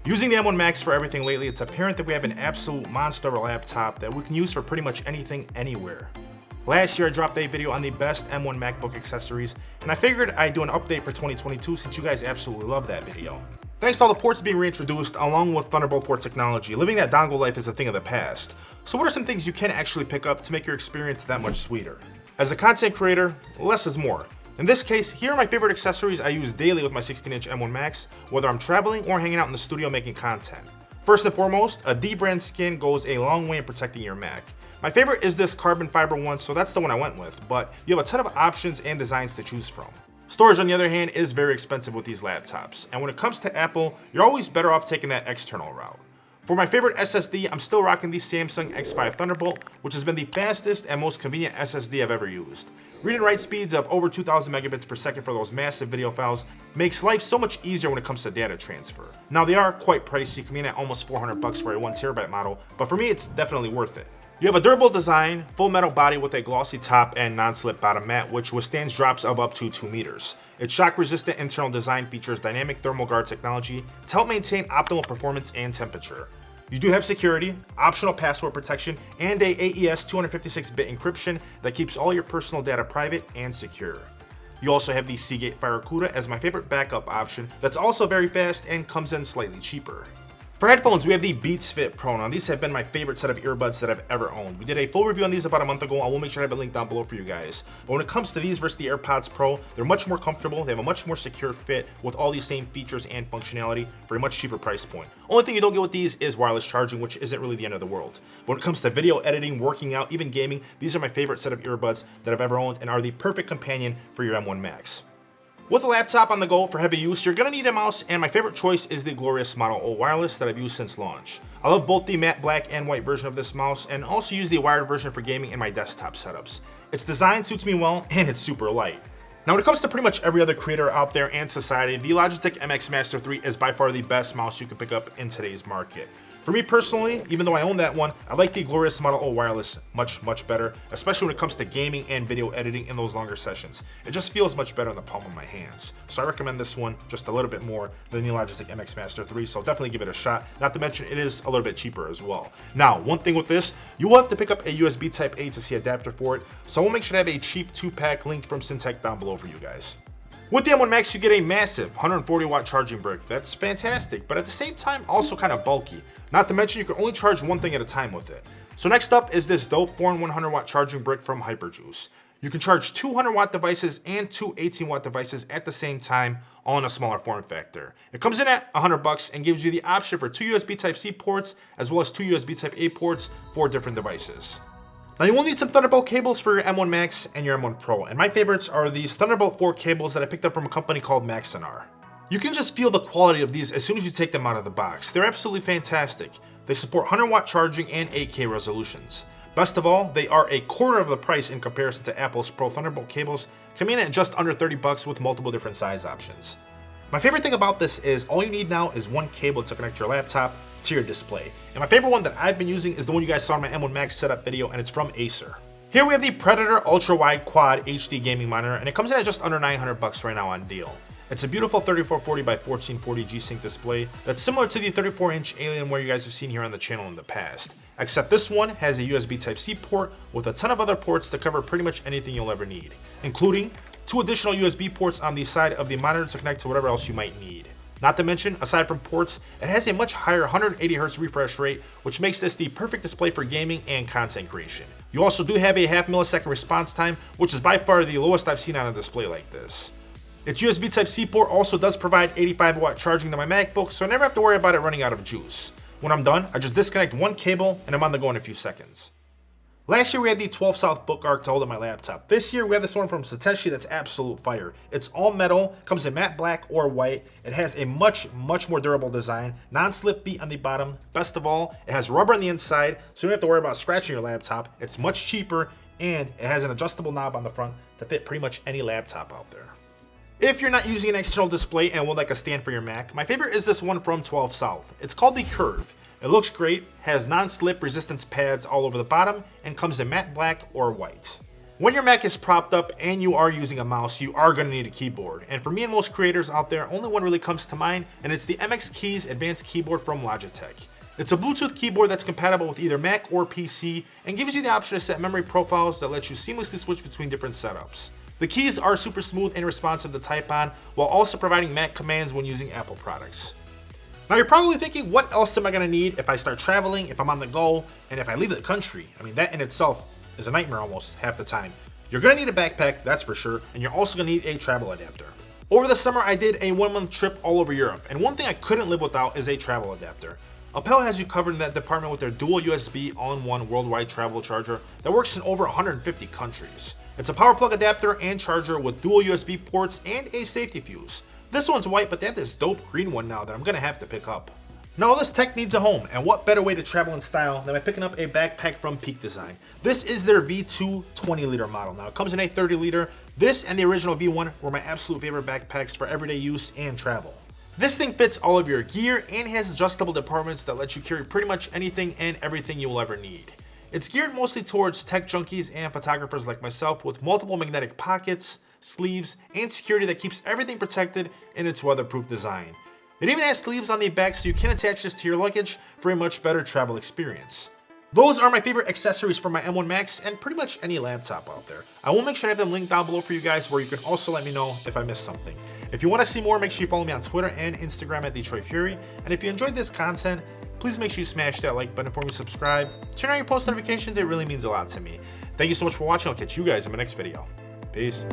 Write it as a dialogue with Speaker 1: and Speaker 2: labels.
Speaker 1: Using the M1 Max for everything lately, it's apparent that we have an absolute monster laptop that we can use for pretty much anything, anywhere. Last year I dropped a video on the best M1 MacBook accessories, and I figured I'd do an update for 2022 since you guys absolutely love that video. Thanks to all the ports being reintroduced along with Thunderbolt 4 technology, living that dongle life is a thing of the past. So what are some things you can actually pick up to make your experience that much sweeter? As a content creator, less is more. In this case, here are my favorite accessories I use daily with my 16-inch M1 Max, whether I'm traveling or hanging out in the studio making content. First and foremost, a D-brand skin goes a long way in protecting your Mac. My favorite is this carbon fiber one, so that's the one I went with, but you have a ton of options and designs to choose from. Storage, on the other hand, is very expensive with these laptops, and when it comes to Apple, you're always better off taking that external route. For my favorite SSD, I'm still rocking the Samsung X5 Thunderbolt, which has been the fastest and most convenient SSD I've ever used. Read and write speeds of over 2,000 megabits per second for those massive video files makes life so much easier when it comes to data transfer. Now they are quite pricey, coming in at almost $400 for a 1TB model, but for me it's definitely worth it. You have a durable design, full metal body with a glossy top and non-slip bottom mat, which withstands drops of up to 2 meters. Its shock-resistant internal design features dynamic thermal guard technology to help maintain optimal performance and temperature. You do have security, optional password protection, and a AES 256-bit encryption that keeps all your personal data private and secure. You also have the Seagate FireCuda as my favorite backup option that's also very fast and comes in slightly cheaper. For headphones, we have the Beats Fit Pro. Now, these have been my favorite set of earbuds that I've ever owned. We did a full review on these about a month ago. I will make sure I have a link down below for you guys. But when it comes to these versus the AirPods Pro, they're much more comfortable. They have a much more secure fit with all these same features and functionality for a much cheaper price point. Only thing you don't get with these is wireless charging, which isn't really the end of the world. But when it comes to video editing, working out, even gaming, these are my favorite set of earbuds that I've ever owned and are the perfect companion for your M1 Max. With a laptop on the go for heavy use, you're going to need a mouse, and my favorite choice is the glorious Model O wireless that I've used since launch. I love both the matte black and white version of this mouse, and also use the wired version for gaming in my desktop setups. Its design suits me well, and it's super light. Now when it comes to pretty much every other creator out there and society, the Logitech MX Master 3 is by far the best mouse you can pick up in today's market. For me personally, even though I own that one, I like the glorious Model O wireless much better, especially when it comes to gaming and video editing in those longer sessions. It just feels much better in the palm of my hands. So I recommend this one just a little bit more than the Logitech MX Master 3, so definitely give it a shot. Not to mention it is a little bit cheaper as well. Now, one thing with this, you will have to pick up a USB Type A to see adapter for it, so we'll make sure to have a cheap 2-pack linked from Syntech down below for you guys. With the M1 Max, you get a massive 140-watt charging brick. That's fantastic, but at the same time, also kind of bulky. Not to mention, you can only charge one thing at a time with it. So next up is this dope 4 and 100-watt charging brick from HyperJuice. You can charge 200-watt devices and 2 18-watt devices at the same time, all in a smaller form factor. It comes in at $100 and gives you the option for 2 USB Type-C ports, as well as 2 USB Type-A ports for different devices. Now you will need some Thunderbolt cables for your M1 Max and your M1 Pro, and my favorites are these Thunderbolt 4 cables that I picked up from a company called Maxonar. You can just feel the quality of these as soon as you take them out of the box. They're absolutely fantastic. They support 100-watt charging and 8K resolutions. Best of all, they are a quarter of the price in comparison to Apple's Pro Thunderbolt cables, coming in at just under $30 with multiple different size options. My favorite thing about this is all you need now is one cable to connect your laptop to your display. And my favorite one that I've been using is the one you guys saw in my M1 Max setup video, and it's from Acer. Here we have the Predator Ultra Wide Quad HD gaming monitor, and it comes in at just under $900 right now on deal. It's a beautiful 3440 by 1440 G-Sync display that's similar to the 34-inch Alienware you guys have seen here on the channel in the past. Except this one has a USB Type-C port with a ton of other ports to cover pretty much anything you'll ever need, including 2 additional USB ports on the side of the monitor to connect to whatever else you might need. Not to mention, aside from ports, it has a much higher 180Hz refresh rate, which makes this the perfect display for gaming and content creation. You also do have a half millisecond response time, which is by far the lowest I've seen on a display like this. Its USB Type-C port also does provide 85-watt charging to my MacBook, so I never have to worry about it running out of juice. When I'm done, I just disconnect one cable and I'm on the go in a few seconds. Last year we had the 12 South book arc to hold on my laptop. This year we have this one from Satechi that's absolute fire. It's all metal, comes in matte black or white. It has a much more durable design, non-slip feet on the bottom. Best of all, it has rubber on the inside, so you don't have to worry about scratching your laptop. It's much cheaper, and it has an adjustable knob on the front to fit pretty much any laptop out there. If you're not using an external display and would like a stand for your Mac, my favorite is this one from 12 South. It's called the Curve. It looks great, has non-slip resistance pads all over the bottom, and comes in matte black or white. When your Mac is propped up and you are using a mouse, you are going to need a keyboard. And for me and most creators out there, only one really comes to mind, and it's the MX Keys Advanced Keyboard from Logitech. It's a Bluetooth keyboard that's compatible with either Mac or PC and gives you the option to set memory profiles that lets you seamlessly switch between different setups. The keys are super smooth and responsive to type on, while also providing Mac commands when using Apple products. Now you're probably thinking, what else am I going to need if I start traveling, if I'm on the go, and if I leave the country? I mean, that in itself is a nightmare almost half the time. You're going to need a backpack, that's for sure, and you're also going to need a travel adapter. Over the summer, I did a 1-month trip all over Europe, and one thing I couldn't live without is a travel adapter. Uppel has you covered in that department with their dual USB all-in-one worldwide travel charger that works in over 150 countries. It's a power plug adapter and charger with dual USB ports and a safety fuse. This one's white, but they have this dope green one now that I'm going to have to pick up. Now all this tech needs a home, and what better way to travel in style than by picking up a backpack from Peak Design. This is their V2 20-liter model. Now it comes in a 30-liter. This and the original V1 were my absolute favorite backpacks for everyday use and travel. This thing fits all of your gear and has adjustable compartments that let you carry pretty much anything and everything you will ever need. It's geared mostly towards tech junkies and photographers like myself, with multiple magnetic pockets, sleeves, and security that keeps everything protected in its weatherproof design. It even has sleeves on the back so you can attach this to your luggage for a much better travel experience. Those are my favorite accessories for my M1 Max and pretty much any laptop out there. I will make sure I have them linked down below for you guys, where you can also let me know if I missed something. If you want to see more, make sure you follow me on Twitter and Instagram at DetroitFury. And if you enjoyed this content, please make sure you smash that like button for me, subscribe, turn on your post notifications. It really means a lot to me. Thank you so much for watching. I'll catch you guys in my next video. Peace.